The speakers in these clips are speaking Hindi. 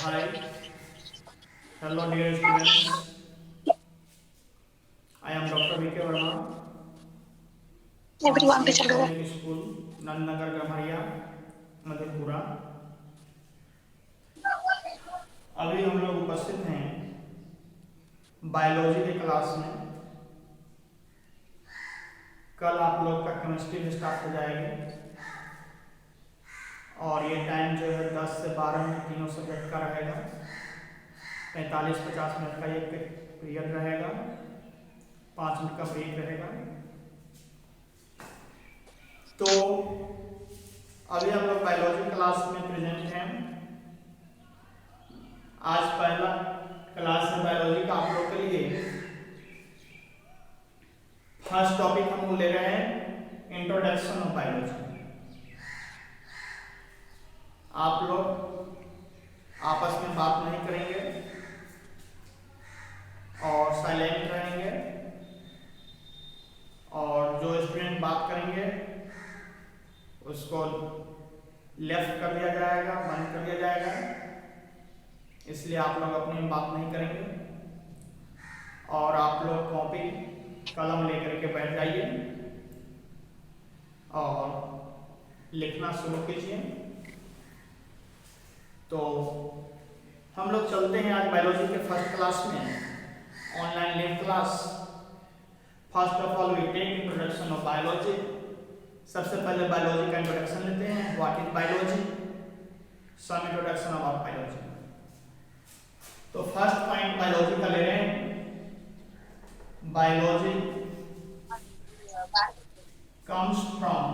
Hi, hello dear students. I am Dr. V.K. Verma from everyone पे CH चलो। Public School, Nand Nagar Gamharia, Madhepura. अभी हम लोग उपस्थित हैं बायोलॉजी के क्लास में। कल आप लोग का केमिस्ट्री स्टार्ट हो जाएगी और ये टाइम जो है 10 से 12 में तीनों सब्जेक्ट का रहेगा। 45-50 मिनट का एक पीरियड रहेगा, 5 मिनट का ब्रेक रहेगा। तो अभी हम लोग बायोलॉजी क्लास में प्रेजेंट हैं। आज पहला क्लास है बायोलॉजी का आप लोग के लिए। फर्स्ट टॉपिक हम लोग ले रहे हैं इंट्रोडक्शन ऑफ बायोलॉजी। आप लोग आपस में बात नहीं करेंगे और साइलेंट रहेंगे, और जो स्टूडेंट बात करेंगे उसको लेफ्ट कर दिया जाएगा, बंद कर दिया जाएगा। इसलिए आप लोग अपनी बात नहीं करेंगे और आप लोग कॉपी कलम लेकर के बैठ जाइए और लिखना शुरू कीजिए। तो हम लोग चलते हैं आज बायोलॉजी के फर्स्ट क्लास में, online live class. First of all we take introduction of biology. सबसे पहले बायोलॉजी का इंट्रोडक्शन लेते हैं। What is biology? Some introduction about biology. तो फर्स्ट पॉइंट बायोलॉजी का ले रहे हैं। Biology comes from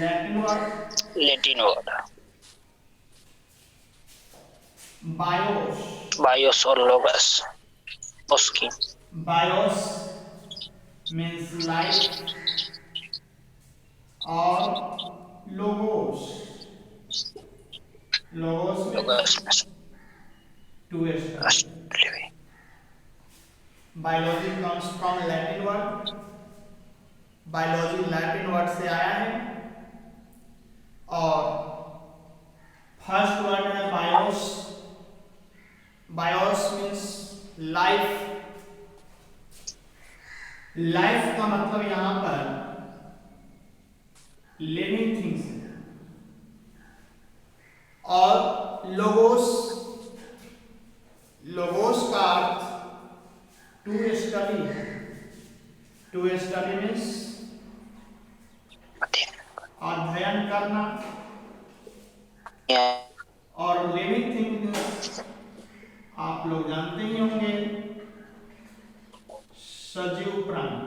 Latin word bios. bios or logos उसकी Bios means life or logos. Logos means to study. Biology comes from Latin word. Biology Latin word से आया है और फर्स्ट वर्ड है BIOS. BIOS means life. Life का मतलब यहां पर लिविंग थिंग्स है। और लोगोस, लोगोस का अर्थ to study. To study means अध्ययन करना, और लिविंग थिंग आप लोग जानते ही होंगे, सजीव प्राणी।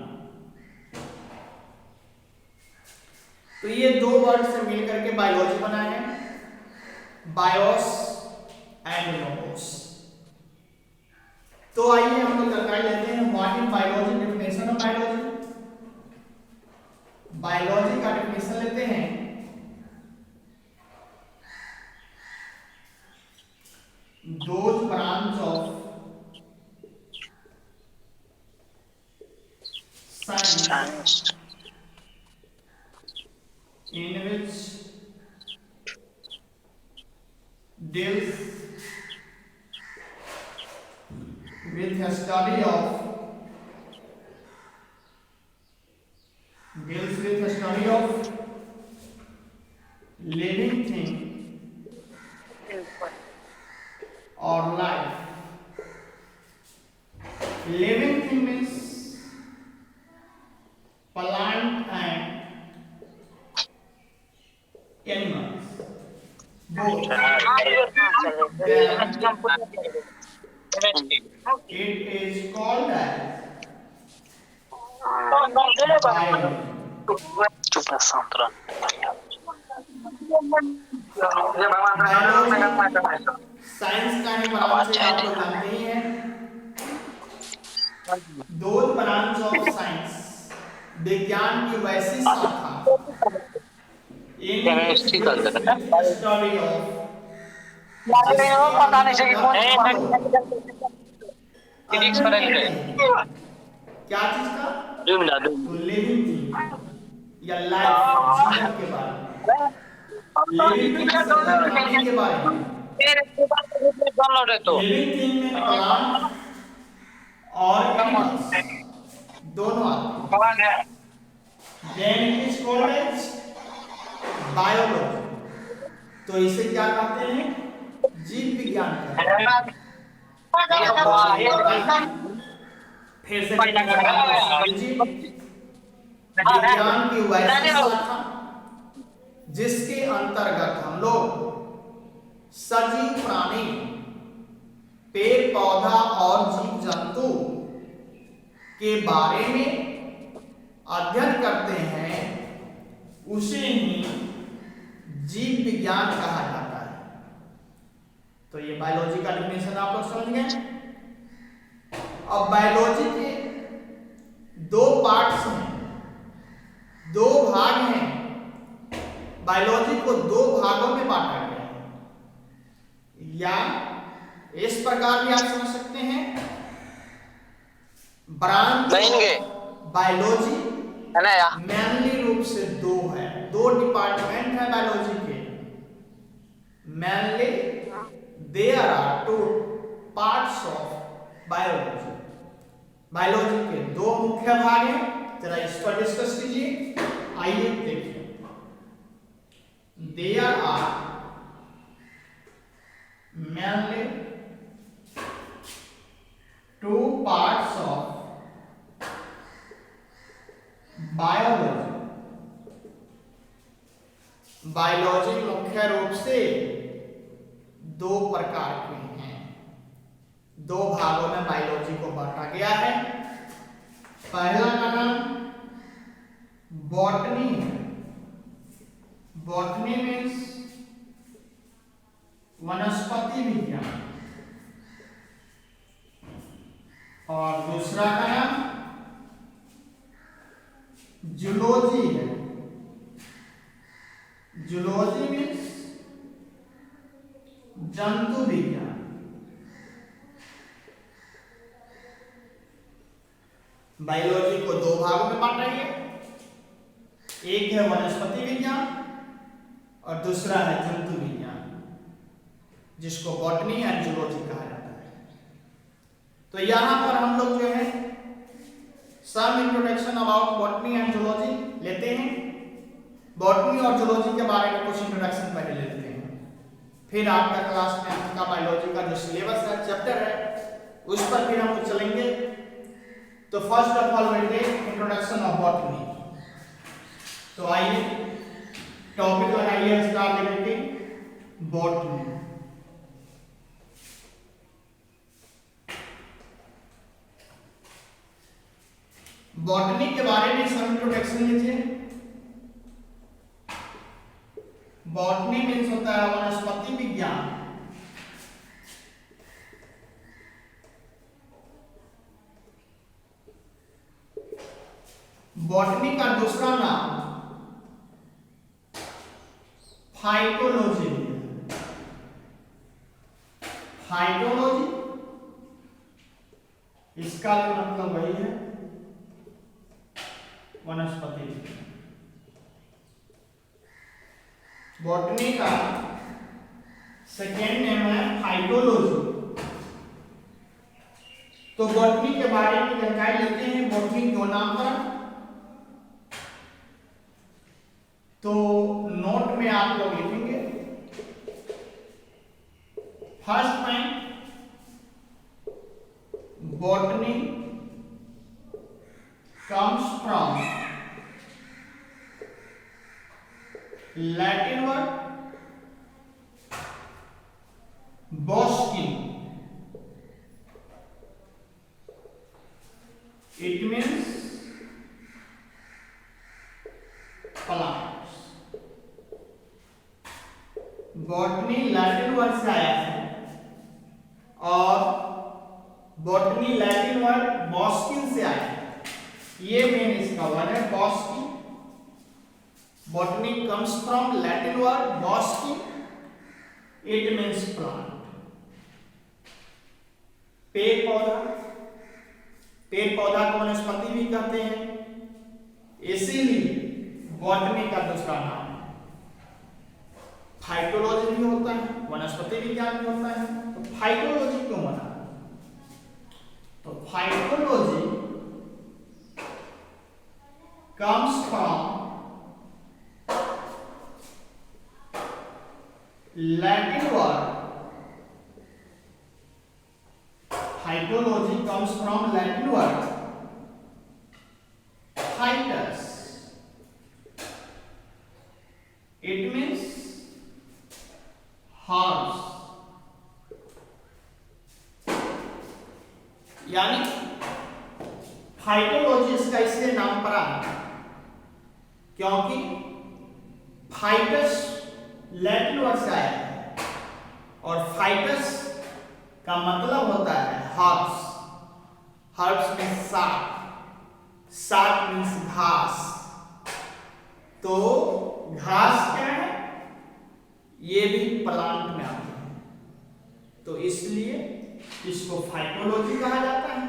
तो ये दो वर्ड से मिलकर के बायोलॉजी बना है, बायोस एंड लोगोस। तो आइए हम लोग जानकारी लेते हैं what is biology, definition of biology. Biology का डेफिनेशन लेते हैं। Those branch of science in which deals with the study of living thing or life. Living thing means plant and animals, both. Then it is called as biology. Science का ही ब्रांच है, आप लोग जानते ही हैं। दो ब्रांच ऑफ साइंस, विज्ञान की वैसी शाखा केमिस्ट्री का स्टडी ऑफ, पता नहीं सही क्या चीज का? तो लिविंग थिंग या लाइफ, जीवन के बारे में। लिविंग थिंग्स मतलब प्राणी के बारे में। लिविंग थिंग में प्लांट और एनिमल्स दोनों आते हैं। Then it is called as biology. तो इसे क्या कहते हैं? जीव विज्ञान कहते हैं। फिर से विज्ञान की वैसी शाखा जिसके अंतर्गत हम लोग सजीव प्राणी, पेड़ पौधा और जीव जंतु के बारे में अध्ययन करते हैं, उसे ही जीव विज्ञान कहा जाता है। तो ये बायोलॉजी का डेफिनेशन आप लोग समझ गए। अब बायोलॉजी के दो पार्ट्स हैं, दो भाग हैं। बायोलॉजी को दो भागों में बांटा गया है, या इस प्रकार भी आप समझ सकते हैं, ब्रांच बायोलॉजी मेनली रूप से दो है, दो डिपार्टमेंट है बायोलॉजी के। Mainly there are two parts of biology. Biology के दो मुख्य भाग हैं, जरा इस पर डिस्कस कीजिए। आइए देखिए। There are mainly two parts of biology. Biology मुख्य रूप से दो प्रकार के हैं, दो भागों में बायोलॉजी को बांटा गया है। पहला का नाम बॉटनी है। बॉटनी मीन्स वनस्पति विज्ञान, और दूसरा का नाम जूलॉजी है। जूलॉजी मीन्स जंतु विज्ञान। बायोलॉजी को दो भागों में बांटा गया, एक है वनस्पति विज्ञान और दूसरा है जंतु विज्ञान, जिसको बॉटनी एंड जूलॉजी कहा जाता है। तो यहां पर हम लोग जो है some introduction about botany and zoology लेते हैं। बॉटनी और जूलॉजी के बारे में कुछ इंट्रोडक्शन पहले लेते हैं, फिर आपका क्लास 10 का बायोलॉजी का जो सिलेबस है, चैप्टर है, उस पर फिर हम लोग चलेंगे। तो first of all will take introduction of botany. तो आइए टॉपिक लगाइए, स्टार लिखते बॉटनी। बॉटनी के बारे में सम इंट्रोडक्शन लीजिए। बॉटनी मीन्स होता है वनस्पति विज्ञान। बॉटनी का दूसरा नाम फाइटोलॉजी है। फाइटोलॉजी, इसका भी मतलब वही है, वनस्पति विज्ञान। बॉटनी का सेकेंड नेम है फाइटोलॉजी। तो बॉटनी के बारे में जानकारी लेते हैं। बॉटनी क्यों नाम पर, तो नोट में आप लोग लिखेंगे। First point, botany comes from Latin word boskin. It means plants. Botany Latin word से आया है, और बॉटनी लैटिन वर्ड बॉस्किन से आया है। ये मेन इसका वर्ड है, Bosky. Botany comes from Latin word Bosky, it means plant, पेड़ पौधा। पेड़ पौधा को वनस्पति भी कहते हैं, इसीलिए बॉटनी का दूसरा नाम है। फाइटोलॉजी भी होता है, वनस्पति विज्ञान भी होता है। तो फाइटोलॉजी क्यों बना? तो phytology comes from Latin word. Phytology comes from Latin word phytus. It means herbs. यानी फाइटोलॉजी इसका इसलिए नाम पड़ा क्योंकि फाइटस लैटिन वर्ड से आया है और फाइटस का मतलब होता है हर्ब्स। हर्ब्स में साग, साग मीन्स घास। तो घास क्या है? ये भी प्लांट में आते हैं, तो इसलिए इसको फाइटोलॉजी कहा जाता है।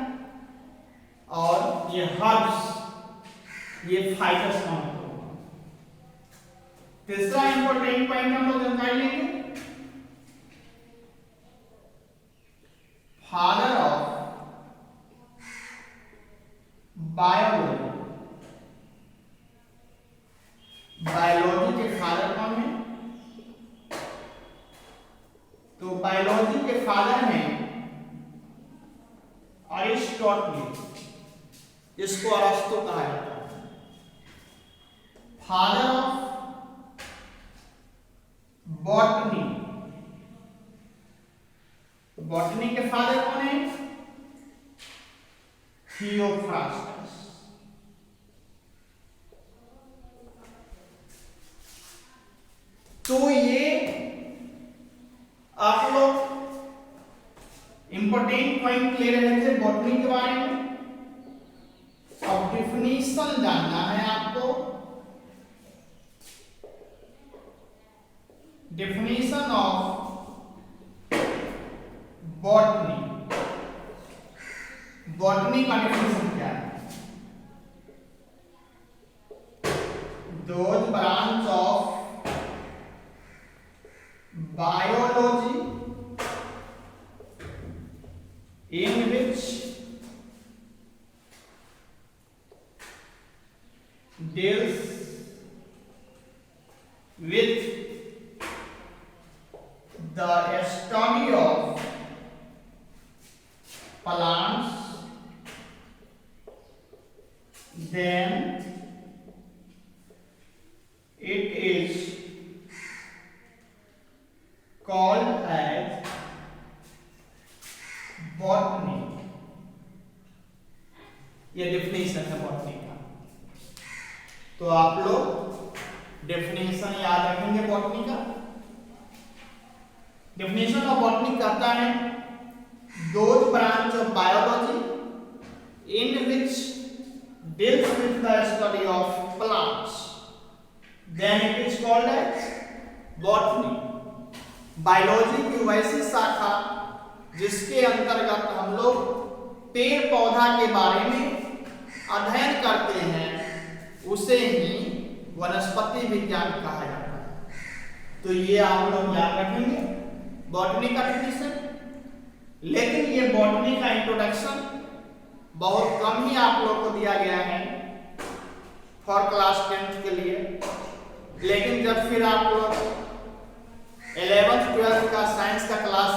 और ये हर्ब्स, ये फाइटस का मतलब। तीसरा इंपॉर्टेंट पॉइंट हम लोग जानकारी लेंगे, फादर ऑफ बायोलॉजी। बायोलॉजी के फादर कौन है? तो बायोलॉजी के फादर हैं अरिस्टोटल, इसको अरस्तु कहा जाता है। फादर ऑफ बॉटनी, बॉटनी के फादर कौन है? थियोफ्रास्टस। तो ये आप लोग इंपॉर्टेंट पॉइंट ले रहे थे बॉटनी के बारे में। अब डिफिनीशन जानना है आपको। Definition of botany. बॉटनी का डेफिनेशन क्या है? Those branch of biology in which deals with the study of plants, then it is called as botany. ये डेफिनेशन है बॉटनी का। तो आप लोग डेफिनेशन याद रखेंगे बॉटनी का। डेफिनेशन ऑफ बॉटनी कहता है those branch of biology in which deals with the study of plants, then it is called as botany. Biology की वैसी शाखा जिसके अंतर्गत हम लोग पेड़ पौधा के बारे में अध्ययन करते हैं, उसे ही वनस्पति विज्ञान कहा जाता है। तो ये आप लोग याद रखेंगे बॉटनी का डेफिनेशन। लेकिन ये बॉटनी का इंट्रोडक्शन बहुत कम ही आप लोग को दिया गया है फॉर क्लास 10th के लिए। लेकिन जब फिर आप लोग 11th 12th का साइंस का क्लास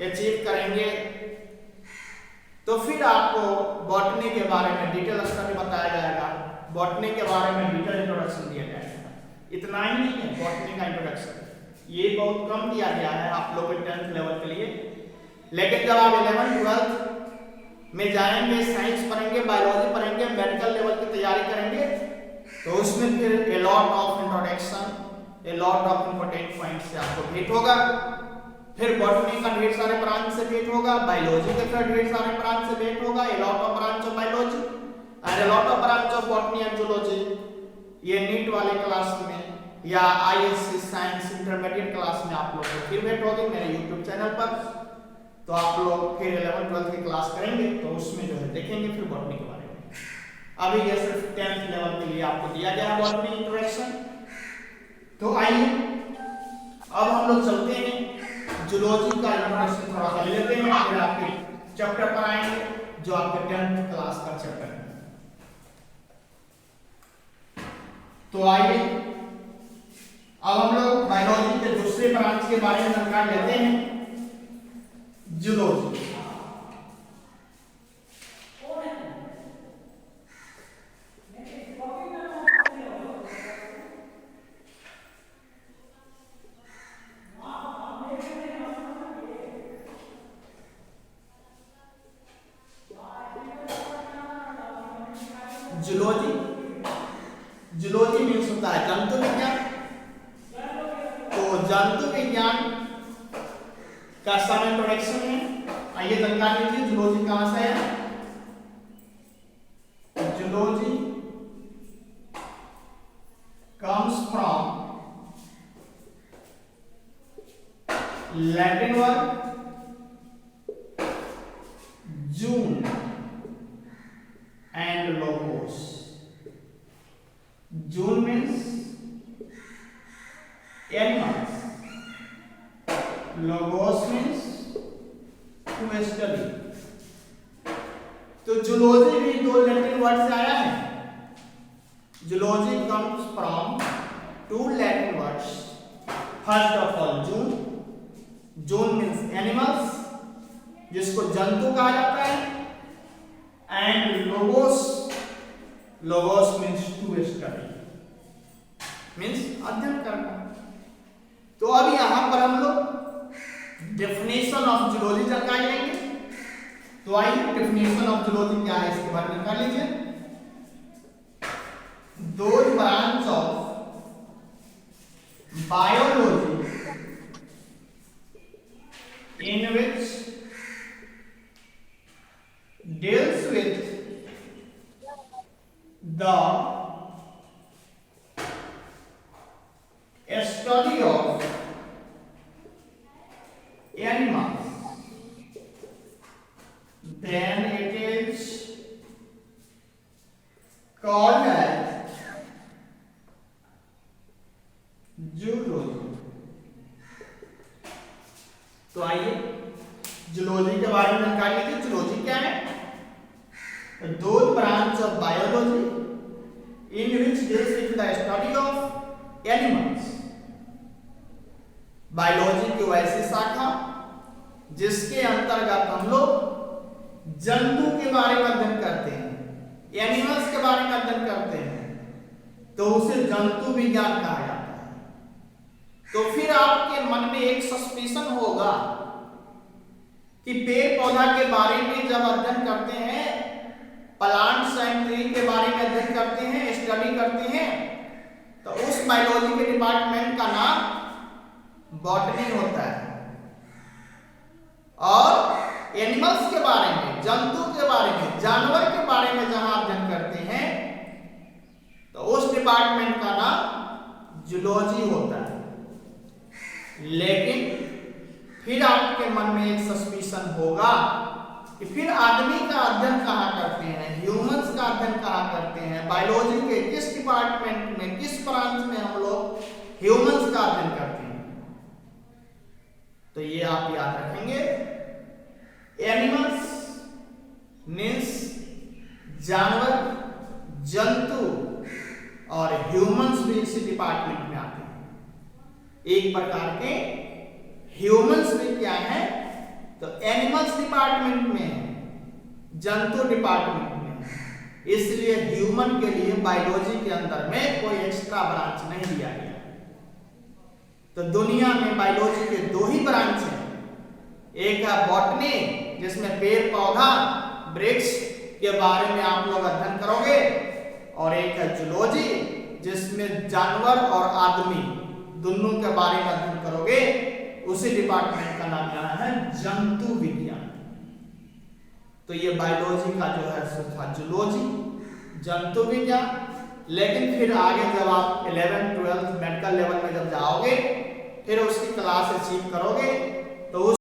अचीव करेंगे तो फिर आपको बॉटनी के बारे में डिटेल स्टडी बताया जाएगा, बॉटनी के बारे में डिटेल इंट्रोडक्शन दिया जाएगा। इतना ही नहीं है बॉटनी का इंट्रोडक्शन, ये बहुत कम दिया गया है आप लोग को 10th लेवल के लिए। लेकिन जब आप 11th 12th में जाएंगे, साइंस पढ़ेंगे, बायोलॉजी पढ़ेंगे, मेडिकल लेवल की तैयारी करेंगे, तो उसमें फिर a lot of introduction, a lot of important points से आपको भेंट होगा। फिर बॉटनी का ढेर सारे ब्रांच से भेंट होगा, बायोलॉजी के फिर ढेर सारे ब्रांच से भेंट होगा, a lot of branch of biology and a lot of branch of botany and zoology. ये नीट वाले क्लास में या आईएससी साइंस इंटरमीडिएट क्लास में आप लोग को फिर भेंट होगी मेरे यूट्यूब चैनल पर। तो आप लोग फिर 11th 12th की क्लास करेंगे तो उसमें जो है देखेंगे फिर बॉटनी के बारे में। अभी ये सिर्फ 10th लेवल के लिए आपको दिया गया है बॉटनी इंट्रोडक्शन। तो आइए अब हम लोग चलते हैं जूलॉजी का इंट्रोडक्शन थोड़ा सा ले लेते हैं, फिर आपके चैप्टर पर आएंगे जो आपके 10th क्लास का चैप्टर है। तो आइए अब हम लोग बायोलॉजी के दूसरे ब्रांच के बारे में जानकारी लेते हैं, जूलॉजी। जूलॉजी जूलॉजी मीन्स होता है जंतु विज्ञान। तो जंतु विज्ञान का सब इंट्रोडक्शन है। आइए जानकारी लीजिए जूलॉजी कहां से है। Zoology comes from Latin word June and logos. June means animals. Logos means to study. तो जूलॉजी भी दो लैटिन वर्ड से आया है। Zoology comes from two Latin words. First of all, June. June means animals, जिसको जंतु कहा जाता है, and logos. Logos means to study, means अध्ययन करना। तो अब यहां पर हम लोग डेफिनेशन ऑफ जूलॉजी जानकारी लेंगे। तो आइए डेफिनेशन ऑफ जूलॉजी क्या है इसके बारे में जान लीजिए। Those branch of biology in which deals with the study of animals, then it is called as zoology. तो आइए जूलॉजी के बारे में जानकारी लीजिए। जूलॉजी क्या है? दो branch of biology in which deals with the study of animals. Biology की वैसी शाखा जिसके अंतर्गत हम लोग जंतु के बारे में अध्ययन करते हैं, एनिमल्स के बारे में अध्ययन करते हैं, तो उसे जंतु विज्ञान कहा जाता है। तो फिर आपके मन में एक सस्पिशन होगा कि पेड़ पौधा के बारे में जब अध्ययन करते हैं, प्लांट्स एंड ट्री के बारे में अध्ययन करते हैं, स्टडी करते हैं, तो उस बायोलॉजी के डिपार्टमेंट का नाम बॉटनी होता है। और एनिमल्स के बारे में, जंतु के बारे में, जानवर के बारे में जहां अध्ययन करते हैं, तो उस डिपार्टमेंट का नाम जूलॉजी होता है। लेकिन फिर आपके मन में एक सस्पिशन होगा कि फिर आदमी का अध्ययन कहां करते हैं, ह्यूमंस का अध्ययन कहां करते हैं, बायोलॉजी के किस डिपार्टमेंट में, किस ब्रांच में हम लोग ह्यूमंस का अध्ययन करते हैं। तो ये आप याद रखेंगे, एनिमल्स मीन्स जानवर, जंतु, और ह्यूमंस भी इसी डिपार्टमेंट में आते हैं। एक प्रकार के ह्यूमंस भी क्या है, तो एनिमल्स डिपार्टमेंट में है, जंतु डिपार्टमेंट में। इसलिए ह्यूमन के लिए बायोलॉजी के अंदर में कोई एक्स्ट्रा ब्रांच नहीं दिया गया। तो दुनिया में बायोलॉजी के दो ही ब्रांच हैं, एक है बॉटनी जिसमें पेड़ पौधा वृक्ष के बारे में आप लोग अध्ययन करोगे, और एक है जूलॉजी जिसमें जानवर और आदमी दोनों के बारे में अध्ययन करोगे। उसी डिपार्टमेंट का नाम यहाँ है जंतु विज्ञान। तो ये बायोलॉजी का जो है सो था जूलॉजी, जंतु विज्ञान। लेकिन फिर आगे जब आप 11th 12th मेडिकल लेवल में जब जाओगे, फिर उसकी क्लास अचीव करोगे, तो उस